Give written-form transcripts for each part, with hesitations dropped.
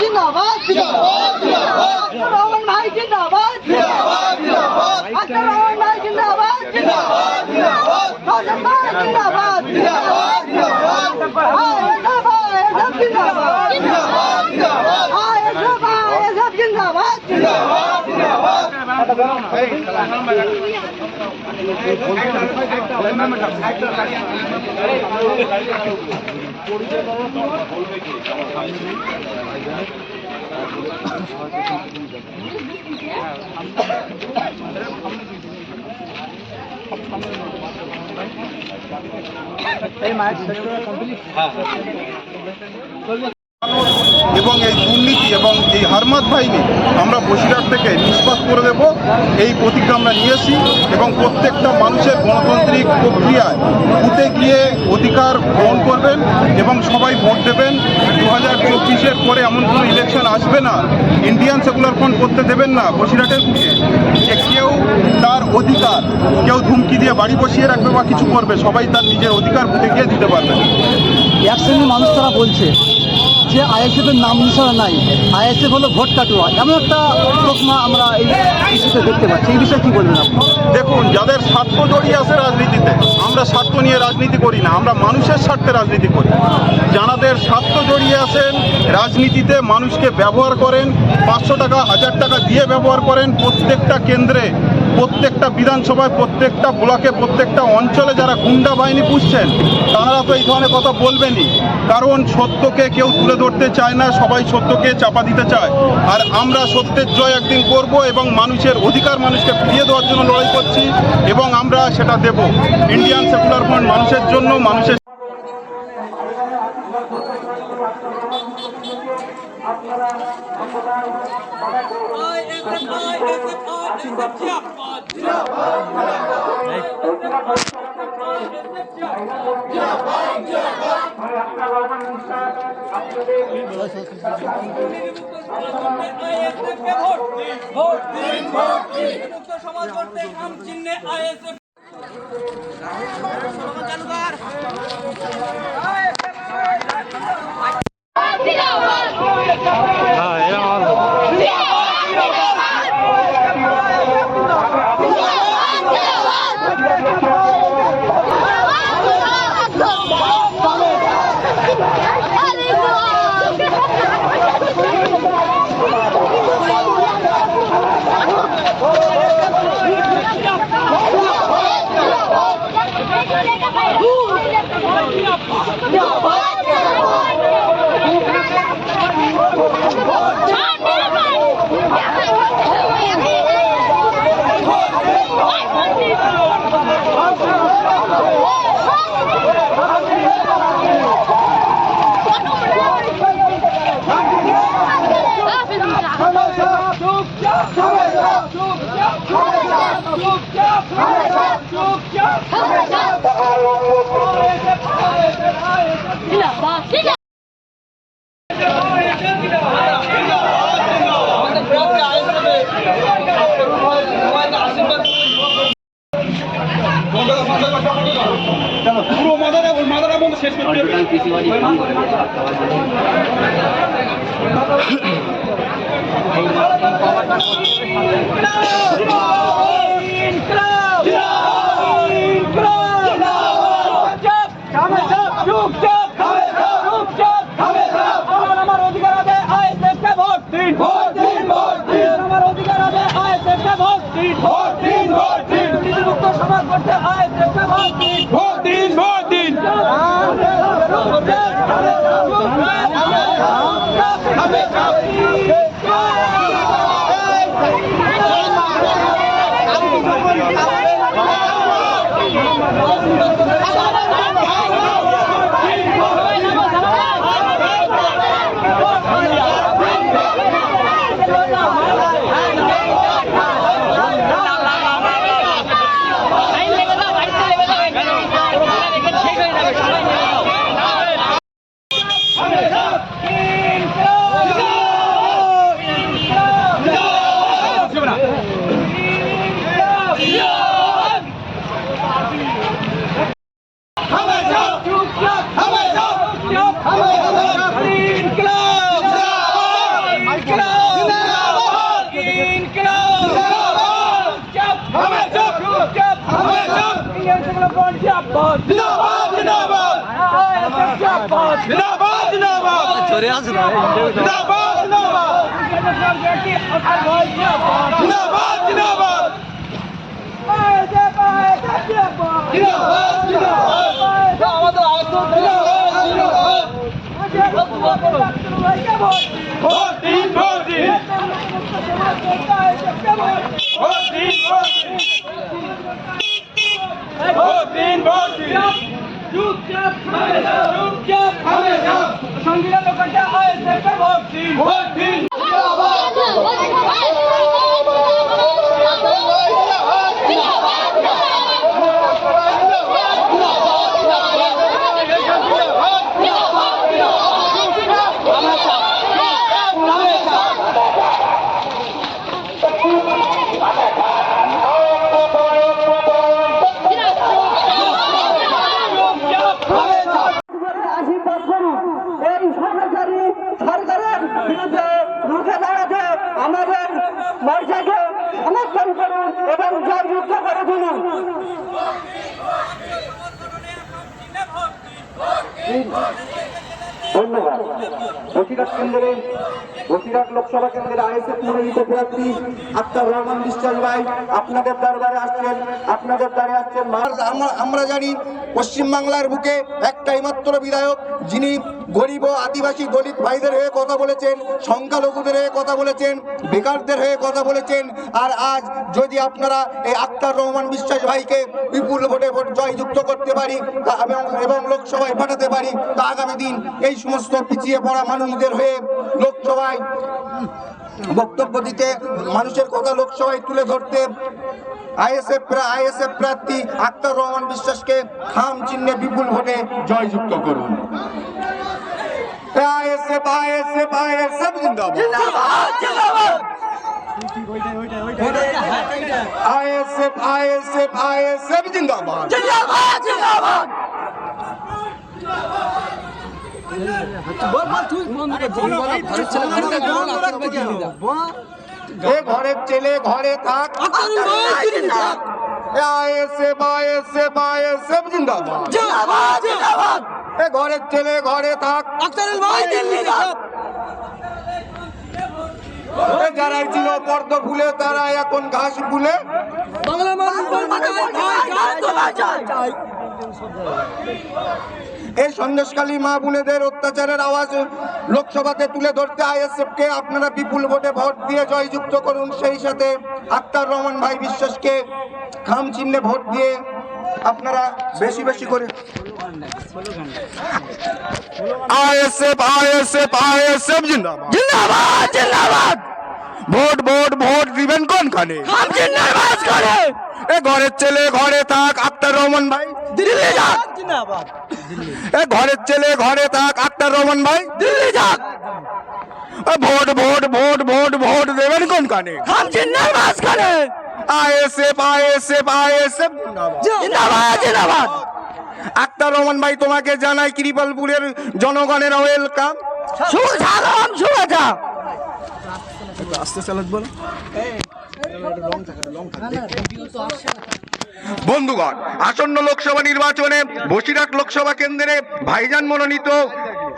जिंदाबाद रोहन भाई जिंदाबाद रोहन भाई जिंदाबाद जिंदाबाद এবং এই দুর্নীতি এবং এই হারমাত বাহিনী আমরা বসিরহাট থেকে নিষ্পাত করে দেব, এই প্রতিজ্ঞা আমরা নিয়েছি। এবং প্রত্যেকটা মানুষের গণতান্ত্রিক প্রক্রিয়ায় বুথে গিয়ে অধিকার গ্রহণ করবেন এবং সবাই ভোট দেবেন। 2024-এর পরে এমন কোনো ইলেকশন আসবে না ইন্ডিয়ান সেকুলার ফ্রন্ট করতে দেবেন না বসিরহাটের বুথে, যে কেউ তার অধিকার কেউ ধুমকি দিয়ে বাড়ি বসিয়ে রাখবে বা কিছু করবে। সবাই তার নিজের অধিকার বুথে গিয়ে দিতে পারবে। এক শ্রেণীর মানুষ তারা বলছে যে আইএসএফের নাম নিশানা নাই, আইএসএফ হলো ভোট কাটুয়া, এমন একটা প্রশ্ন আমরা এই ইস্যুতে দেখতে পাচ্ছি। এই বিষয়ে কি বলবেন আপনি? দেখুন, যাদের স্বার্থ জড়িয়ে আছে রাজনীতিতে, আমরা স্বার্থ নিয়ে রাজনীতি করি না, আমরা মানুষের স্বার্থে রাজনীতি করি। যাদের স্বার্থ জড়িয়ে আছেন রাজনীতিতে, মানুষকে ব্যবহার করেন, 500 টাকা 1000 টাকা দিয়ে ব্যবহার করেন, প্রত্যেকটা কেন্দ্রে, প্রত্যেকটা বিধানসভায়, প্রত্যেকটা ব্লকে, প্রত্যেকটা অঞ্চলে যারা গুন্ডা বাহিনী পুষছেন, তারা তো এই ধরনের কথা বলবেনই। কারণ সত্যকে কেউ তুলে ধরতে চায় না, সবাই সত্যকে চাপা দিতে চায়। আর আমরা সত্যের জয় একদিন করব এবং মানুষের অধিকার মানুষকে ফিরিয়ে দেওয়ার জন্য লড়াই করছি এবং আমরা সেটা দেব। ইন্ডিয়ান সেকুলার ফ্রন্ট মানুষের জন্য, মানুষের সমাজ করতে নাম চিহ্নে আইএসএফ পুরো মাদারা বন্ধ শেষ করতে সমাজ করতে ভোট দিন ভোট চলে আসবে সংবিধান লোকালটা আইএসএফ এর ভোট দিন আশীর্বাদ করুন। এই সরকারি সরকারের বিরুদ্ধে রুখে দাঁড়াতে আমাদের মর্যাকে সমর্থন করুন এবং জয়যুক্ত করে তুলুন। ধন্যবাদ। বসিরহাট লোকসভা কেন্দ্রের আইএসএফ মনোনীত প্রার্থী আক্তার রহমান বিশ্বাস ভাই আপনাদের দরবারে আসছেন, আপনাদের দ্বারে আসছেন। আমরা জানি পশ্চিমবাংলার বুকে একটাই মাত্র বিধায়ক যিনি গরিব ও আদিবাসী দলিত ভাইদের হয়ে কথা বলেছেন, সংখ্যালঘুদের হয়ে কথা বলেছেন, বেকারদের হয়ে কথা বলেছেন। আর আজ যদি আপনারা এই আক্তার রহমান বিশ্বাস ভাইকে বিপুল ভোটে জয়যুক্ত করতে পারি এবং লোকসভায় পাঠাতে পারি, তা আগামী দিন এই সমস্ত পিছিয়ে পড়া মানুষদের হয়ে লোকসভায় বক্তব্য দিতে, মানুষের কথা লোকসভায় তুলে ধরতে আইএসএফ প্রার্থী আক্তার রহমান বিশ্বাসকে খাম চিহ্নে বিপুল ভোটে জয়যুক্ত করুন। আইএসএফ আইএসএফ আইএসএফ জিন্দাবাদ, আইএসএফ আইএসএফ আইএসএফ জিন্দাবাদ। এ ঘরের ছেলে ঘরে থাক, আইএসএফ আইএসএফ আইএসএফ জিন্দাবাদ। এ ঘরের ছেলে ঘরে থাক, যারা ছিল পর্দ ফুলে তারা এখন ঘাস ফুলে। এই সন্দেশখালী মা বোনেদের অত্যাচারের আওয়াজ লোকসভাতে তুলে ধরতে আইএসএফ কে আপনারা বিপুল ভোটে ভোট দিয়ে জয়যুক্ত করুন। সেই সাথে আক্তার রহমান ভাই বিশ্বাসকে খাম চিহ্নে ভোট দিয়ে আপনারা বেশি বেশি করে আইএসএফ আইএসএফ আইএসএফ জিন্দাবাদ, জিন্দাবাদ, জিন্দাবাদ। ভোট ভোট ভোট দিবেন কোনখানে? খাম চিহ্নের মাঝখানে। এ ঘরের ছেলে ঘরে থাক, আক্তার রহমান ভাই দিল্লি যাক, জিন্দাবাদ। এ ঘরের ছেলে ঘরে থাক, আক্তার রহমান ভাই দিল্লি যাক। Vote vote vote vote vote দেবেন কোনখানে? খাম চিহ্নের মাঝখানে। আইএসএফ আইএসএফ আইএসএফ জিন্দাবাদ, জিন্দাবাদ। আক্তার রহমান ভাই তোমাকে জানাই কৃপালপুরের জনগণের ওয়েলকাম, শুভেচ্ছা শুভেচ্ছা। আস্তে চালাত বল। বন্ধুগণ, আসন্ন লোকসভা নির্বাচনে বসিরহাট লোকসভা কেন্দ্রে ভাইজান মনোনীত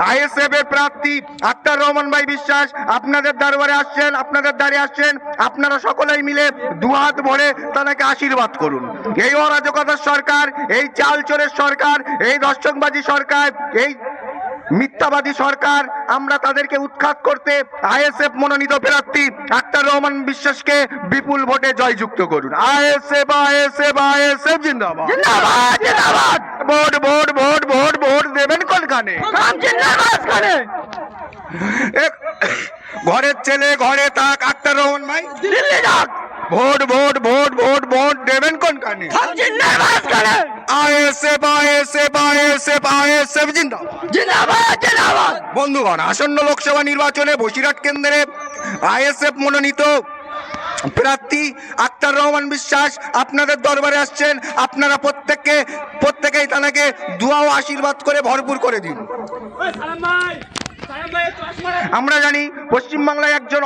আইএসএফ এর প্রার্থী আক্তার রহমান ভাই বিশ্বাস আপনাদের দরবারে আসছেন, আপনাদের দ্বারে আসছেন। আপনারা সকলেই মিলে দুহাত ভরে তাকে আশীর্বাদ করুন। এই অরাজকতার সরকার, এই চালচোরের সরকার, এই দর্শকবাজি সরকার, এই মিথ্যাবাদী সরকার, আমরা তাদেরকে উৎখাত করতে আইএসএফ মনোনীত প্রার্থী আক্তার রহমান বিশ্বাসকে বিপুল ভোটে জয়যুক্ত করুন। আইএসএফ আইএসএফ আইএসএফ জিন্দাবাদ, জিন্দাবাদ, জিন্দাবাদ। Vote vote vote vote vote দেবেন কোনখানে? খাম চিহ্নের মাঝখানে। ঘরের ছেলে ঘরে থাক, আক্তার রহমান ভাই দিল্লি যাক। Vote vote vote vote vote দেবেন কোনখানে? খাম চিহ্নের মাঝখানে। আইএসএফ আইএসএফ আইএসএফ আইএসএফ জিন্দাবাদ, জিন্দাবাদ, জিন্দাবাদ। বন্ধুগণ, আসন্ন লোকসভা নির্বাচনে বসিরহাট কেন্দ্রে আইএসএফ মনোনীত প্রার্থী আক্তার রহমান বিশ্বাস আপনাদের দরবারে আসছেন। আপনারা প্রত্যেকেই তাকে দোয়া ও আশীর্বাদ করে ভরপুর করে দিন। আমরা জানি পশ্চিমবাংলায় একজন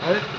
আইএসএফ